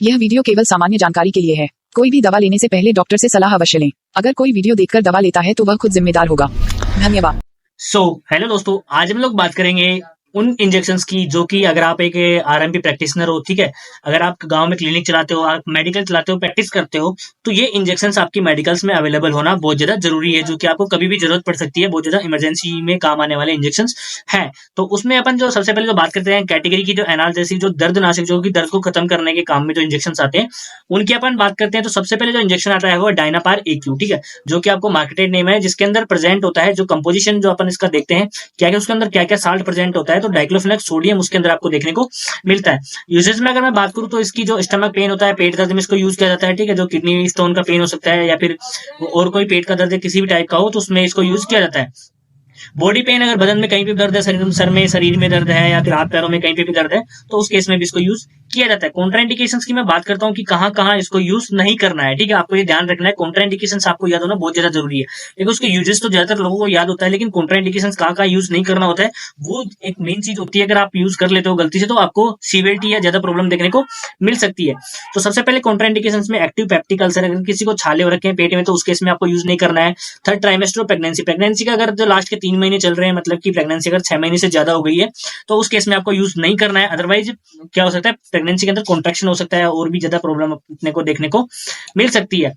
यह वीडियो केवल सामान्य जानकारी के लिए है। कोई भी दवा लेने से पहले डॉक्टर से सलाह अवश्य लें। अगर कोई वीडियो देखकर दवा लेता है तो वह खुद जिम्मेदार होगा। धन्यवाद। हेलो दोस्तों, आज हम लोग बात करेंगे उन इंजेक्शंस की जो कि अगर आप एक आरएमपी प्रैक्टिशनर हो, ठीक है, अगर आप गांव में क्लिनिक चलाते हो, आप मेडिकल चलाते हो, प्रैक्टिस करते हो, तो ये इंजेक्शंस आपकी मेडिकल्स में अवेलेबल होना बहुत ज्यादा जरूरी है, जो कि आपको कभी भी जरूरत पड़ सकती है। बहुत ज्यादा इमरजेंसी में काम आने वाले इंजेक्शंस हैं। तो उसमें अपन जो सबसे पहले जो बात करते हैं कैटेगरी की, जो एनाल्जेसिक, जो दर्दनाशक, जो कि दर्द को खत्म करने के काम में जो इंजेक्शंस आते हैं, उनकी अपन बात करते हैं। तो सबसे पहले जो इंजेक्शन आता है वो डायनापार एक्यू, ठीक है, जो कि आपको मार्केटेड नेम है, जिसके अंदर प्रेजेंट होता है जो कंपोजिशन जो अपन इसका देखते हैं, क्या क्या उसके अंदर क्या क्या साल्ट प्रेजेंट होता है। तो डाइक्लोफेनेक सोडियम उसके अंदर आपको देखने को मिलता है। यूजेज में अगर मैं बात करूं तो इसकी जो स्टमक पेन होता है, पेट दर्द में इसको यूज किया जाता है, ठीक है, जो किडनी स्टोन का पेन हो सकता है या फिर और कोई पेट का दर्द है किसी भी टाइप का हो, तो उसमें इसको यूज किया जाता है। बॉडी पेन, अगर बदन में कहीं पे दर्द है, सर में, शरीर में दर्द है या फिर हाथ पैरों में कहीं पे भी दर्द है, तो उस केस में भी इसको यूज किया जाता है। कॉन्ट्राइंडिकेशंस की मैं बात करता हूँ कि कहाँ कहाँ इसको यूज नहीं करना है, ठीक है, आपको ये ध्यान रखना है। कॉन्ट्राइंडिकेशंस आपको याद होना बहुत ज्यादा जरूरी है, लेकिन उसके यूजेस तो ज्यादातर लोगों को याद होता है, लेकिन कॉन्ट्राइंडिकेशंस कहाँ कहाँ यूज नहीं करना होता है वो एक मेन चीज होती है। अगर आप यूज कर लेते हो गलती से तो आपको सीवियरिटी या ज्यादा प्रॉब्लम देखने को मिल सकती है। तो सबसे पहले कॉन्ट्राइंडिकेशंस में एक्टिव पेप्टिक अल्सर, अगर किसी को छाले हो रखे हैं पेट में तो उस केस में आपको यूज नहीं करना है। थर्ड ट्राइमेस्टर प्रेगनेंसी, प्रेगनेंसी का अगर जो लास्ट के 3 महीने चल रहे हैं, मतलब कि प्रेगनेंसी अगर 6 महीने से ज्यादा हो गई है, तो उस केस में आपको यूज नहीं करना है। अदरवाइज क्या हो सकता है, प्रेगनेंसी के अंदर कॉन्ट्रैक्शन हो सकता है और भी ज्यादा प्रॉब्लम अपने को देखने को मिल सकती है,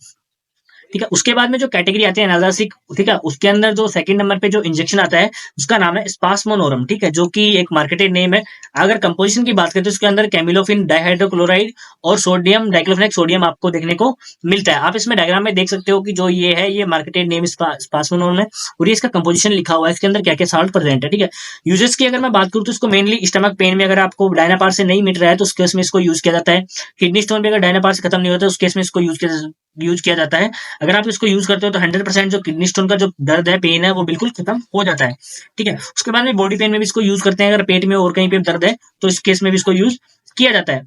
ठीक है। उसके बाद में जो कैटेगरी आती है एनाल्जेसिक, ठीक है, उसके अंदर जो सेकंड नंबर पे जो इंजेक्शन आता है उसका नाम है स्पास्मोनोरम, ठीक है, जो कि एक मार्केटेड नेम है। अगर कंपोजिशन की बात करें तो उसके अंदर कैमिलोफिन डाइहाइड्रोक्लोराइड और सोडियम डाइक्लोफेनेक सोडियम आपको देखने को मिलता है। आप इसमें डायग्राम में देख सकते हो कि जो ये है, ये मार्केटेड नेम स्पास्मोनोरम है और ये इसका कंपोजिशन लिखा हुआ है, इसके अंदर क्या क्या साल्ट प्रेजेंट है, ठीक है। यूजेस की अगर मैं बात करूँ तो इसको मेनली स्टमक पेन में, अगर आपको डायनापार से नहीं मिट रहा है तो उस केस में इसको यूज किया जाता है। किडनी स्टोन पे अगर डायनापार से खत्म नहीं होता है उस केस में इसको यूज किया जाता है। अगर आप इसको यूज करते हो तो 100% जो किडनी स्टोन का जो दर्द है, पेन है, वो बिल्कुल खत्म हो जाता है, ठीक है। उसके बाद में बॉडी पेन में भी इसको यूज करते हैं, अगर पेट में और कहीं पे दर्द है तो इस केस में भी इसको यूज किया जाता है।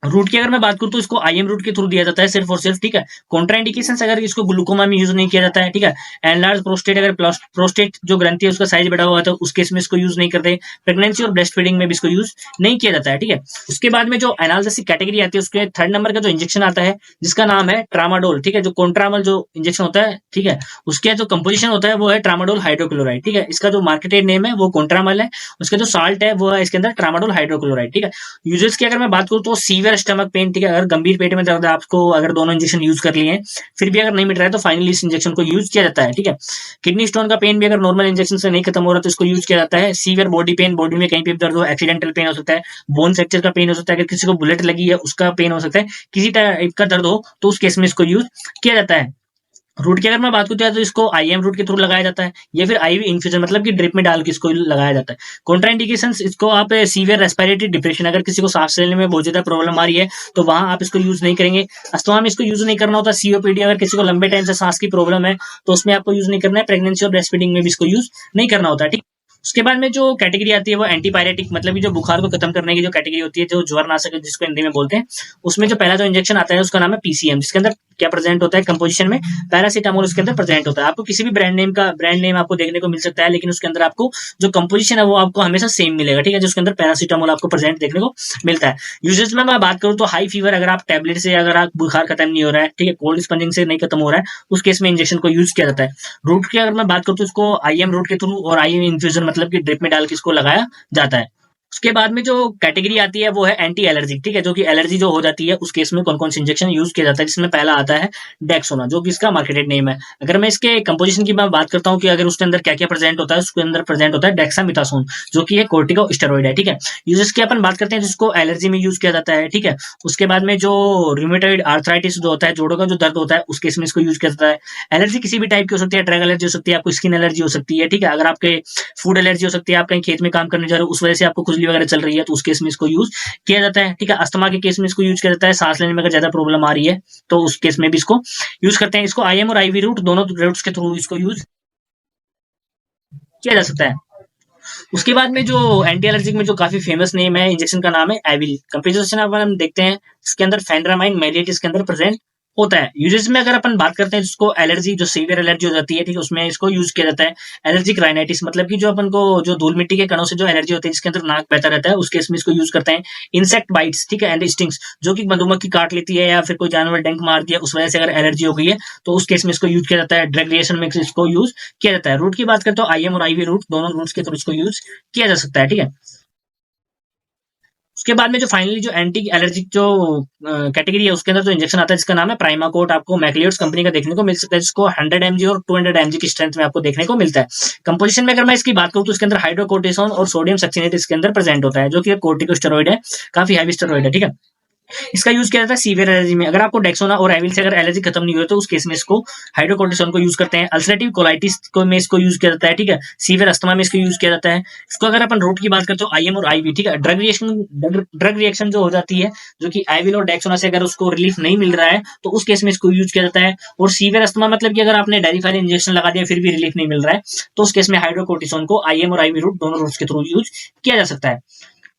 रूट की अगर मैं बात करूं तो इसको आईएम रूट के थ्रू दिया जाता है सिर्फ और सिर्फ, ठीक है। कॉन्ट्राइंडिकेशन अगर इसको ग्लूकोमा में यूज नहीं किया जाता है, ठीक है। एनलार्ज प्रोस्टेट, अगर प्रोस्टेट जो ग्रंथि है उसका साइज बढ़ा हुआ है तो उस केस में इसको यूज नहीं करते। प्रेगनेंसी और ब्रेस्ट फीडिंग में भी इसको यूज नहीं किया जाता है, ठीक है। उसके बाद में जो एनाल्जेसिक कैटेगरी आती है उसके थर्ड नंबर का जो इंजेक्शन आता है जिसका नाम है ट्रामाडोल, ठीक है, जो कॉन्ट्रामल जो इंजेक्शन होता है, ठीक है, उसके जो कंपोजिशन होता है वो है ट्रामाडोल हाइड्रोक्लोराइड, ठीक है। इसका जो मार्केटेड नेम है वो कॉन्ट्रामल है, उसका जो साल्ट है वो है इसके अंदर ट्रामाडोल हाइड्रोक्लोराइड, ठीक है। यूजेस की अगर मैं बात करूँ तो सीवियर स्टमक पेन, ठीक है, अगर गंभीर पेट में दर्द है, आपको अगर दोनों इंजेक्शन यूज कर लिए हैं फिर भी अगर नहीं मिट रहा है तो फाइनली इस इंजेक्शन को यूज किया जाता है, ठीक है। किडनी स्टोन का पेन भी अगर नॉर्मल इंजेक्शन से नहीं खत्म हो रहा तो इसको यूज किया जाता है। सीवियर बॉडी पेन, बॉडी में कहीं पे दर्द हो, एक्सीडेंटल पेन हो सकता है, बोन फ्रैक्चर का पेन हो सकता है, अगर किसी को बुलेट लगी है उसका पेन हो सकता है, किसी टाइप का दर्द हो तो उस केस में इसको यूज किया जाता है। रूट की अगर मैं बात करता है तो इसको आईएम रूट के थ्रू लगाया जाता है या फिर आईवी इन्फ्यूजन, मतलब कि ड्रिप में डाल के इसको लगाया जाता है। कॉन्ट्राइंडिकेशन, इसको आप सीवियर रेस्पिरेटरी डिप्रेशन, अगर किसी को सांस लेने में बहुत ज्यादा प्रॉब्लम आ रही है तो वहां आप इसको यूज नहीं करेंगे। अस्थमा में इसको यूज नहीं करना होता। सीओपीडी, अगर किसी को लंबे टाइम से सांस की प्रॉब्लम है तो उसमें आपको यूज नहीं करना है। प्रेगनेंसी और ब्रेस्ट फीडिंग में भी इसको यूज नहीं करना होता, ठीक। उसके बाद में जो कैटेगरी आती है वो एंटीपायरेटिक, मतलब कि जो बुखार को खत्म करने की जो कैटेगरी होती है, जो ज्वरनाशक है जिसको हिंदी में बोलते हैं, उसमें जो पहला जो इंजेक्शन आता है उसका नाम है पीसीएम, जिसके अंदर क्या प्रेजेंट होता है कंपोजिशन में पैरासीटामोल उसके अंदर प्रेजेंट होता है। आपको किसी भी ब्रांड नेम आपको देखने को मिल सकता है, लेकिन उसके अंदर आपको जो कंपोजिशन है वो आपको हमेशा सेम मिलेगा, ठीक है, जिसके अंदर पैरासीटामोल आपको प्रेजेंट देखने को मिलता है। यूजेस में मैं बात करूं तो हाई फीवर, अगर आप टैबलेट से अगर आप बुखार खत्म नहीं हो रहा है, ठीक है, कोल्ड स्पंजिंग से नहीं खत्म हो रहा है, उस केस में इंजेक्शन को यूज किया जाता है। रूट की अगर मैं बात करूं तो इसको आईएम रूट के थ्रू और आईएम इन्फ्यूजन, मतलब कि ड्रिप में डाल के इसको लगाया जाता है। उसके बाद में जो कैटेगरी आती है वो है एंटी एलर्जिक, ठीक है, जो कि एलर्जी जो हो जाती है उस केस में कौन कौन से इंजेक्शन यूज किया जाता है, जिसमें पहला आता है डेक्सोना, जो कि इसका मार्केटेड नेम है। अगर मैं इसके कंपोजिशन की मैं बात करता हूँ कि अगर उसके अंदर क्या क्या प्रेजेंट होता है, उसके अंदर प्रेजेंट होता है डेक्सामिथासोन, जो कि एक कोर्टिकोस्टेरॉइड है, ठीक है। यूजेस की अपन बात करते हैं जिसको एलर्जी में यूज किया जाता है, ठीक है। उसके बाद में जो रूमेटॉइड आर्थराइटिस जो होता है, जोड़ों का जो दर्द होता है, उस केस में इसको यूज किया जाता है। एलर्जी किसी भी टाइप की हो सकती है, ड्रग एलर्जी हो सकती है, आपको स्किन एलर्जी हो सकती है, ठीक है। अगर आपके फूड एलर्जी हो सकती है, आप कहीं खेत में काम करने जा रहे हो उस वजह से आपको खुजली वगैरह चल रही है तो उस केस में इसको यूज किया जाता है, ठीक है। अस्थमा के केस में इसको यूज किया जाता है। सांस लेने में अगर ज्यादा प्रॉब्लम आ रही है तो उस केस में भी इसको यूज करते हैं। इसको आईएम और आईवी रूट दोनों रूट्स के थ्रू इसको यूज किया जा सकता है। उसके बाद में जो एंटी एलर्जिक में जो काफी फेमस नेम है इंजेक्शन का नाम है एविल। कंपोजिशन अब हम देखते हैं इसके अंदर फेंड्रामाइन मेलिएट इसके अंदर प्रेजेंट होता है। यूजेस में अगर अपन बात करते हैं, जिसको एलर्जी, जो सीवियर एलर्जी हो जाती है, ठीक है, उसमें इसको यूज किया जाता है। एलर्जिक राइनाइटिस मतलब कि जो अपन को जो धूल मिट्टी के कणों से जो एलर्जी होती है, जिसके अंदर नाक बहता रहता है, उस केस में इसको यूज करते हैं। इंसेक्ट बाइट्स, ठीक है, एंड स्टिंग्स, जो कि मधुमक्खी काट लेती है या फिर कोई जानवर डंक मार दिया, उस वजह से अगर एलर्जी हो गई है तो उस केस में इसको यूज किया जाता है। ड्रग रिएक्शन में इसको यूज किया जाता है। रूट की बात करते हो, आईएम और आईवी रूट, दोनों रूट्स के थ्रू इसको यूज किया जा सकता है, ठीक है। उसके बाद में जो फाइनली जो एंटी एलर्जिक जो कैटेगरी है, उसके अंदर जो इंजेक्शन आता है, जिसका नाम है प्राइमाकोट, आपको मैक्लियोड्स कंपनी का देखने को मिल सकता है, जिसको 100 mg और 200 mg की स्ट्रेंथ में आपको देखने को मिलता है। कंपोजिशन में अगर मैं इसकी बात करूं तो इसके अंदर हाइड्रोकोर्टिसोन और सोडियम सक्सिनेट इसके अंदर प्रेजेंट होता है, जो कि कोर्टिकोस्टेरॉइड है, काफी हैवी स्टेरॉइड है, ठीक है। इसका यूज किया जाता है सीवियर एलर्जी में। अगर आपको डेक्सोना और एविल से अगर एलर्जी खत्म नहीं हुई तो उस केस में इसको हाइड्रोकोर्टिसोन को यूज करते हैं। अल्सरेटिव कोलाइटिस को में इसको यूज किया जाता है, ठीक है। सीवियर अस्थमा में इसको यूज किया जाता है। इसको अगर अपन रूट की बात करते हो, आईएम और आईवी, ठीक है। ड्रग रिएक्शन जो हो जाती है, जो कि एविल और डेक्सोना से अगर उसको रिलीफ नहीं मिल रहा है तो उस केस में इसको यूज किया जाता है। और सीवियर अस्थमा मतलब कि अगर आपने डेरिफाइल इंजेक्शन लगा दिया फिर भी रिलीफ नहीं मिल रहा है तो उस केस में हाइड्रोकोर्टिसोन को आईएम और आईवी रूट, दोनों रूट्स के थ्रू यूज किया जा सकता है।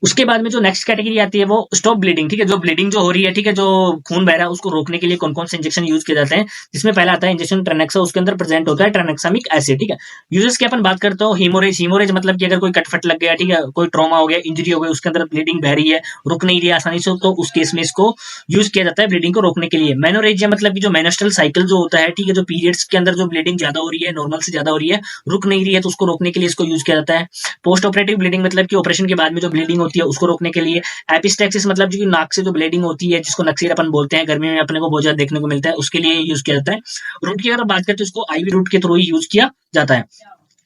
उसके बाद में जो नेक्स्ट कैटेगरी आती है वो स्टॉप ब्लीडिंग, ठीक है। जो ब्लीडिंग जो हो रही है, ठीक है, जो खून बह रहा है, उसको रोकने के लिए कौन कौन से इंजेक्शन यूज किए जाते हैं, जिसमें पहला आता है इंजेक्शन ट्रेनेक्सा, उसके अंदर प्रेजेंट होता है ट्रेनेक्सामिक एसिड, ठीक है। यूजेस की अपन बात करते हो, हीमोरेज, हीमोरेज मतलब कि अगर कोई कटफट लग गया, ठीक है, कोई ट्रॉमा हो गया, इंजरी हो गई, उसके अंदर ब्लीडिंग बह रही है, रुक नहीं रही आसानी से, तो उस केस में इसको यूज किया जाता है ब्लीडिंग को रोकने के लिए। मेनोरेजिया मतलब कि जो मेनस्ट्रुअल साइकिल जो होता है, ठीक है, जो पीरियड्स के अंदर जो ब्लीडिंग ज्यादा हो रही है, नॉर्मल से ज्यादा हो रही है, रुक नहीं रही है, तो उसको रोकने के लिए इसको यूज किया जाता है। पोस्ट ऑपरेटिव ब्लीडिंग मतलब कि ऑपरेशन के बाद में जो ब्लीडिंग होती है उसको रोकने के लिए। एपिस्टैक्सिस मतलब जो नाक से जो ब्लीडिंग होती है, जिसको नक्सीर अपन बोलते हैं, गर्मी में अपने को बहुत ज्यादा देखने को मिलता है, उसके लिए यूज किया जाता है। रूट की अगर बात करते हैं, इसको आईवी रूट के थ्रू ही यूज किया जाता है।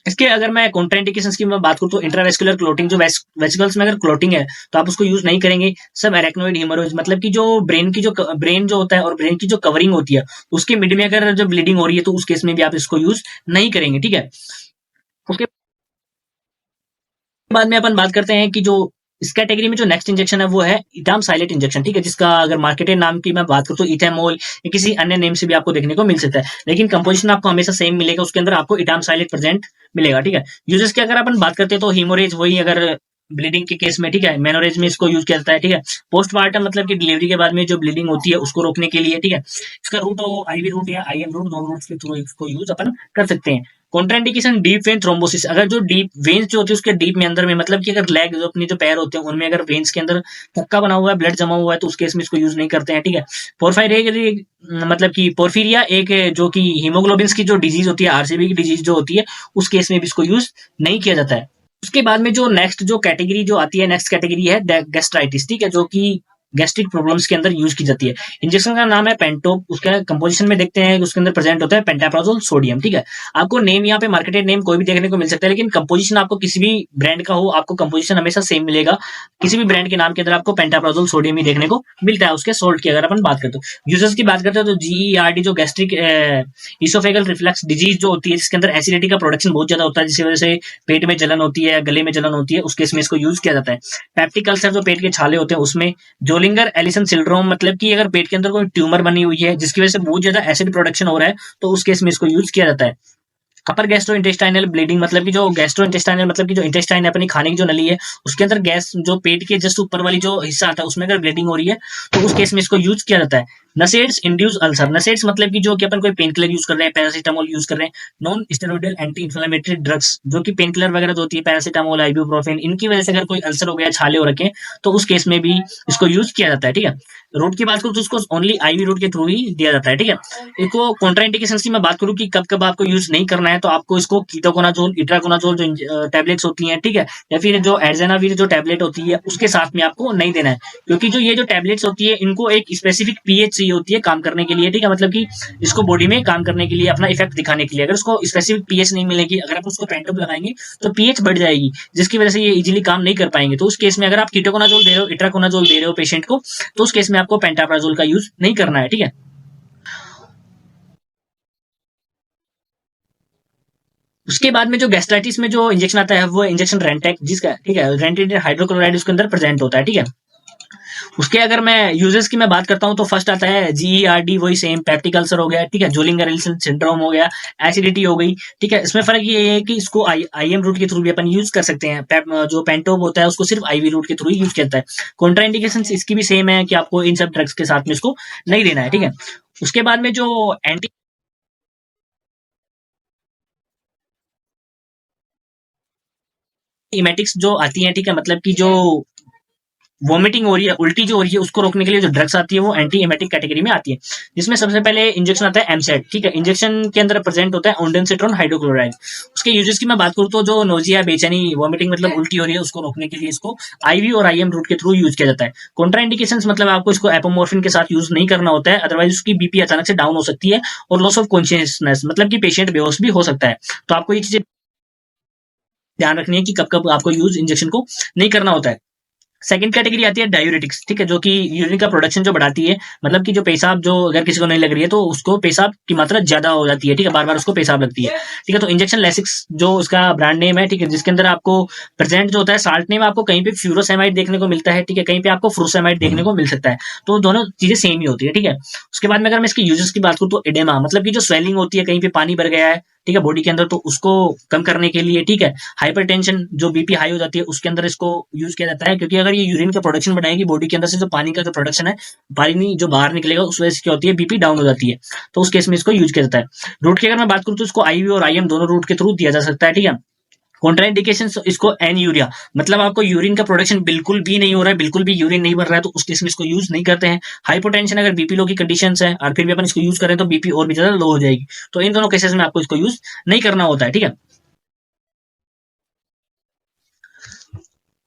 इसके अगर मैं कॉन्ट्राइंडिकेशंस की मैं बात करूं तो इंट्रावेस्कुलर क्लोटिंग, जो वेसिकल्स में अगर क्लोटिंग है तो आप उसको यूज नहीं करेंगे। सब एरेक्नोइड हेमोरेज मतलब कि जो ब्रेन जो होता है और ब्रेन की जो कवरिंग होती है, उसके मिड में अगर जो ब्लीडिंग हो रही है तो उस केस में भी आप इसको यूज नहीं करेंगे, ठीक है। उसके बाद में अपन बात करते हैं कि जो इस कैटेगरी में जो नेक्स्ट इंजेक्शन है वो है इटाम साइलेट इंजेक्शन, ठीक है, जिसका अगर मार्केटेड नाम की मैं बात करूं तो इथेमोल या किसी अन्य नेम से भी आपको देखने को मिल सकता है, लेकिन कंपोजिशन आपको हमेशा सेम मिलेगा, उसके अंदर आपको इटाम साइलेट प्रेजेंट मिलेगा, ठीक है। यूजेस की अगर अपन बात करते हैं तो हीमोरेज, वही अगर ब्लीडिंग के केस में, ठीक है, मेनोरेज में इसको यूज किया जाता है, ठीक है। पोस्टमार्टम मतलब कि डिलीवरी के बाद में जो ब्लीडिंग होती है उसको रोकने के लिए, ठीक है। इसका रूट हो आईवी रूट या आईएम रूट, दोनों रूट्स के थ्रू इसको यूज अपन कर सकते हैं। कॉन्ट्राइंडिकेशन डीप वेन थ्रोम्बोसिस, अगर जो डीप वेन्स जो होती है उसके डीप में अंदर में, मतलब कि अगर लेग जो अपनी जो पैर होते हैं उनमें अगर वेन्स के अंदर थक्का बना हुआ है, ब्लड जमा हुआ है, तो उस केस में इसको यूज नहीं करते हैं, ठीक है। पोरफायरिया मतलब कि पोरफीरिया एक जो कि हीमोग्लोबिन की जो डिजीज होती है, आरसीबी की डिजीज जो होती है, उस केस में भी इसको यूज नहीं किया जाता है। उसके बाद में जो नेक्स्ट जो कैटेगरी जो आती है, नेक्स्ट कैटेगरी है गैस्ट्राइटिस, ठीक है, जो कि गैस्ट्रिक प्रॉब्लम्स के अंदर यूज की जाती है। इंजेक्शन का नाम है पेंटोप, उसका कंपोजिशन में देखते हैं उसके अंदर प्रेजेंट होता है पेंटाप्राजोल सोडियम, ठीक है। आपको नेम यहाँ पे मार्केटेड नेम कोई भी देखने को मिल सकता है, लेकिन कंपोजिशन आपको किसी भी ब्रांड का हो, आपको कंपोजिशन हमेशा सेम मिलेगा। किसी भी ब्रांड के नाम के अंदर आपको पेंटाप्राजोल सोडियम ही देखने को मिलता है। उसके सोल्ट की अगर अपन बात करते हो, यूजर्स की बात करते हैं तो जीईआरडी जो गैस्ट्रिक इसोफेगल रिफ्लक्स डिजीज जो होती है, जिसके अंदर एसिडिटी का प्रोडक्शन बहुत ज्यादा होता है, जिसकी वजह से पेट में जलन होती है, गले में जलन होती है, उस केस में इसको यूज किया जाता है। पैप्टिक अल्सर जो पेट के छाले होते हैं उसमें, जोलिंगर एलिसन सिंड्रोम मतलब कि अगर पेट के अंदर कोई ट्यूमर बनी हुई है जिसकी वजह से बहुत ज्यादा एसिड प्रोडक्शन हो रहा है, तो उस केस में इसको यूज किया जाता है। अपर गैस्ट्रो इंटेस्टाइनल ब्लीडिंग मतलब कि जो गैस्ट्रो इंटेस्टाइनल मतलब कि जो इंटेस्टाइन है, अपनी खाने की जो नली है, उसके अंदर गैस जो पेट के जस्ट ऊपर वाली जो हिस्सा आता है उसमें अगर ब्लीडिंग हो रही है तो उस केस में इसको यूज किया जाता है। नसेड्स इंड्यूस अल्सर, नसेड्स मतलब कि जो कि अपन कोई पेन किलर यूज कर रहे हैं, पैरासिटामोल यूज कर रहे हैं, non steroidal anti inflammatory drugs, जो कि पेन किलर वगैरह जो होती है, पैरासिटामोल, आइबुप्रोफेन, इनकी वजह से अगर कोई अल्सर हो गया, छाले हो रखे, तो उस केस में भी इसको यूज किया जाता है, ठीक है। रूट की बात करूँ तो उसको ओनली आईवी रूट के थ्रू ही दिया जाता है, ठीक है। इसको कॉन्ट्राइंडिकेशन की मैं बात करूँ कि कब कब आपको यूज नहीं करना है, तो आपको इसको कीटोकोनाजोल, इट्राकोनाजोल जो टैबलेट्स होती हैं, ठीक है, या फिर जो एडजेनाविर जो टैबलेट होती है उसके साथ में आपको नहीं देना है, क्योंकि जो ये जो टैबलेट्स होती है इनको एक स्पेसिफिक पीएच चाहिए होती है काम करने के लिए, ठीक है, मतलब कि इसको बॉडी में काम करने के लिए, अपना इफेक्ट दिखाने के लिए। अगर उसको स्पेसिफिक पीएच नहीं मिलेगी, अगर आप उसको पेंटोप लगाएंगे तो पीएच बढ़ जाएगी, जिसकी वजह से ये इजीली काम नहीं कर पाएंगे। तो उस केस में अगर आप कीटोकोनाजोल दे रहे हो, इट्राकोनाजोल दे रहे हो पेशेंट को, तो उस केस में आपको पेंटाप्राजोल का यूज नहीं करना है, ठीक है। उसके बाद में जो गैस्ट्राइटिस में जो इंजेक्शन आता है वो इंजेक्शन रेंटेक, जिसका, ठीक है, रेंटेड हाइड्रोक्लोराइड उसके अंदर प्रेजेंट होता है, ठीक है। उसके अगर मैं यूजेस की मैं बात करता हूं तो फर्स्ट आता है जीईआरडी, वही सेम, पेप्टिक अल्सर हो गया, ठीक है, जोलिंगर एलिसन सिंड्रोम हो गया, एसिडिटी हो गई, ठीक है। इसमें फर्क ये है कि इसको आईएम रूट के थ्रू भी अपन यूज कर सकते हैं। जो पेंटोप होता है उसको सिर्फ आईवी रूट के थ्रू ही यूज करता है। कॉन्ट्राइंडिकेशन इसकी भी सेम है कि आपको इन सब ड्रग्स के साथ में इसको नहीं देना है, ठीक है। उसके बाद में जो एंटी इमेटिक्स जो आती हैं, ठीक है, मतलब कि जो वॉमिटिंग हो रही है, उल्टी जो हो रही है, उसको रोकने के लिए जो ड्रग्स आती है वो एंटी एमेटिक कैटेगरी में आती है, जिसमें सबसे पहले इंजेक्शन आता है एमसेट, ठीक है। इंजेक्शन के अंदर प्रेजेंट होता है ओंडेनसेट्रोन हाइड्रोक्लोराइड। उसके यूजेस की मैं बात करूँ तो जो नोजिया, बेचैनी, वॉमिटिंग मतलब उल्टी हो रही है, उसको रोकने के लिए इसको आईवी और आईएम रूट के थ्रू यूज किया जाता है। कॉन्ट्राइंडिकेशन मतलब आपको इसको एपोमोर्फिन के साथ यूज नहीं करना होता है, अदरवाइज उसकी बीपी अचानक से डाउन हो सकती है और लॉस ऑफ कॉन्शियसनेस मतलब कि पेशेंट बेहोश भी हो सकता है। तो आपको ये चीजें ध्यान रखनी है कि कब कब आपको यूज इंजेक्शन को नहीं करना होता है। सेकंड कैटेगरी आती है डायूरेटिक्स, ठीक है, जो कि यूरिन का प्रोडक्शन जो बढ़ाती है, मतलब कि जो पेशाब जो अगर किसी को नहीं लग रही है तो उसको पेशाब की मात्रा ज्यादा हो जाती है, ठीक है, बार बार उसको पेशाब लगती है, ठीक है। तो इंजेक्शन लेसिक्स जो उसका ब्रांड नेम है, ठीक है, जिसके अंदर आपको प्रेजेंट जो होता है साल्ट नेम, आपको कहीं पे फ्यूरोसेमाइड देखने को मिलता है, ठीक है, कहीं पे आपको फ्रूसेमाइड देखने को मिल सकता है। तो दोनों चीजें सेम ही होती है, ठीक है। उसके बाद में अगर मैं इसके यूजेस की बात करूँ तो एडेमा मतलब कि जो स्वेलिंग होती है, कहीं पे पानी भर गया है, ठीक है, बॉडी के अंदर, तो उसको कम करने के लिए, ठीक है। हाइपरटेंशन जो बीपी हाई हो जाती है उसके अंदर इसको यूज किया जाता है, क्योंकि अगर ये यूरिन का प्रोडक्शन बढ़ाएगी बॉडी के अंदर से, जो पानी का जो प्रोडक्शन है, पानी जो बाहर निकलेगा उस वजह से क्या होती है, बीपी डाउन हो जाती है। तो उस केस में इसको यूज किया जाता है। रूट की अगर मैं बात करूँ तो इसको आईवी और आईएम दोनों रूट के थ्रू दिया जा सकता है, ठीक है। कॉन्ट्राइंडिकेशन इसको एन यूरिया मतलब आपको यूरिन का प्रोडक्शन बिल्कुल भी नहीं हो रहा है, बिल्कुल भी यूरिन नहीं बन रहा है, तो उस केस में इसको यूज नहीं करते हैं। हाइपोटेंशन अगर बीपी लो की कंडीशन है और फिर भी अपन इसको यूज करें तो बीपी और भी ज्यादा लो हो जाएगी, तो इन दोनों केसेस में आपको इसको यूज नहीं करना होता है, ठीक है।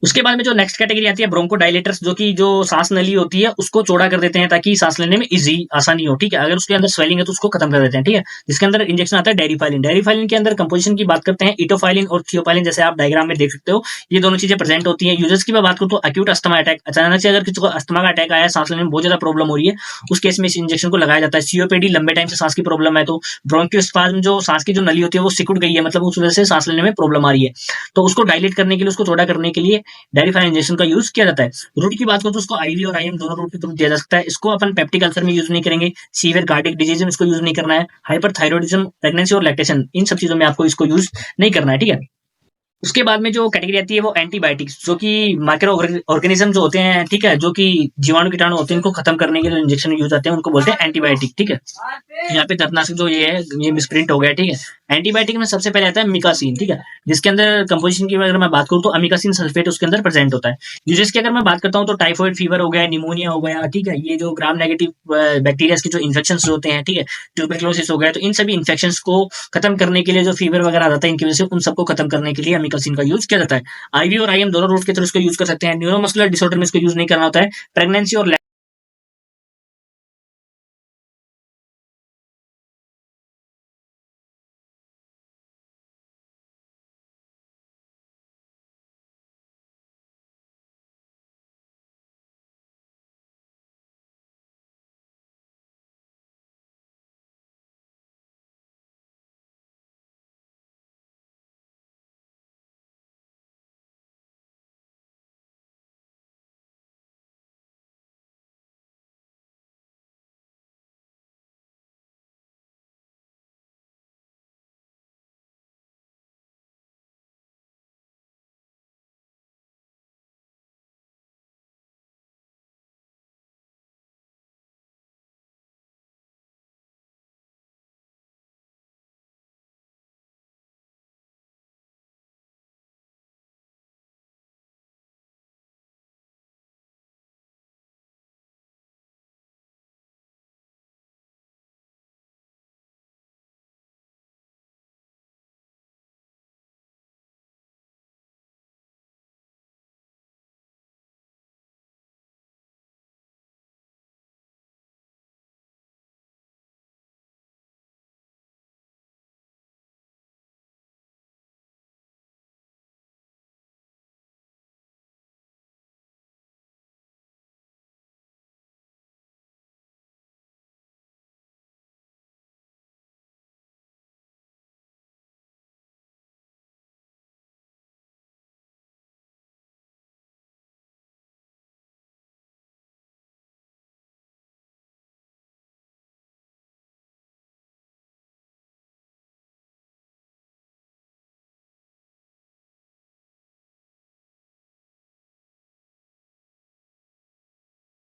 उसके बाद में जो नेक्स्ट कैटेगरी आती है ब्रोंकोडायलेटर्स, जो कि जो सांस नली होती है उसको चौड़ा कर देते हैं ताकि सांस लेने में इजी आसानी हो, ठीक है। अगर उसके अंदर स्वेलिंग है तो उसको खत्म कर देते हैं, ठीक है। जिसके अंदर इंजेक्शन आता है डेरिफाइलिन। डेरिफाइलिन के अंदर कंपोजिशन की बात करते हैं, इटोफाइलिन और थियोफाइलिन, जैसे आप डायग्राम में देख सकते हो, ये दोनों चीजें प्रेजेंट होती है। यूजर्स की मैं बात करूँ तो एक्यूट अस्थमा अटैक, अचानक से अगर किसी को अस्थमा का अटैक आया, सांस लेने में बहुत ज्यादा प्रॉब्लम हो रही है, उस केस में इस इंजेक्शन को लगाया जाता है। सीओपीडी लंबे टाइम से सांस की प्रॉब्लम है, तो ब्रोंकियोस्पाज्म जो सांस की जो नली होती है वो सिकुड़ गई है, मतलब उस वजह से सांस लेने में प्रॉब्लम आ रही है, तो उसको डायलेट करने के लिए, उसको चौड़ा करने के लिए डायरिफाइन इंजेक्शन का यूज किया जाता है। रूट की बात करूं तो उसको आईवी और आईएम दोनों रूट के थ्रू दिया जा सकता है। इसको अपन पेप्टिक अल्सर में यूज नहीं करेंगे, सीवियर कार्डिक डिजीज में इसको यूज नहीं करना है, हाइपरथायरॉइडिज्म, प्रेगनेंसी और लैक्टेशन, इन सब चीजों में आपको इसको यूज नहीं करना है, ठीक है। उसके बाद में जो कैटेगरी आती है वो एंटीबायोटिक्स, जो कि माइक्रो ऑर्गेनिज्म जो होते हैं, ठीक है, जो कि जीवाणु कीटाणु होते हैं, इनको खत्म करने के लिए इंजेक्शन यूज आते हैं, उनको बोलते हैं एंटीबायोटिक, ठीक है। यहाँ पे दर्दनाशक जो ये है, ये मिसप्रिंट हो गया, ठीक है। एंटीबायोटिक में सबसे पहले आता है मिकासीन, ठीक है, जिसके अंदर कंपोजिशन की अगर मैं बात करूँ तो अमिकासिन सल्फेट उसके अंदर प्रेजेंट होता है। यूजेस की अगर मैं बात करता हूँ तो टाइफॉइड फीवर हो गया, निमोनिया हो गया, ठीक है, ये जो ग्राम नेगेटिव बैक्टीरिया के जो इन्फेक्शन होते हैं, ठीक है, ट्यूबरक्लोसिस हो गया, तो इन सभी इन्फेक्शन को खत्म करने के लिए, जो फीवर वगैरह आ जाता है इनकी वजह से, उन सबको खत्म करने के लिए अमिकासिन का यूज किया जाता है। आईवी और आईएम दोनों रूट के थ्रू इसको यूज कर सकते हैं। न्यूरोमस्कुलर डिसऑर्डर में इसको यूज नहीं करना होता है। प्रेगनेंसी और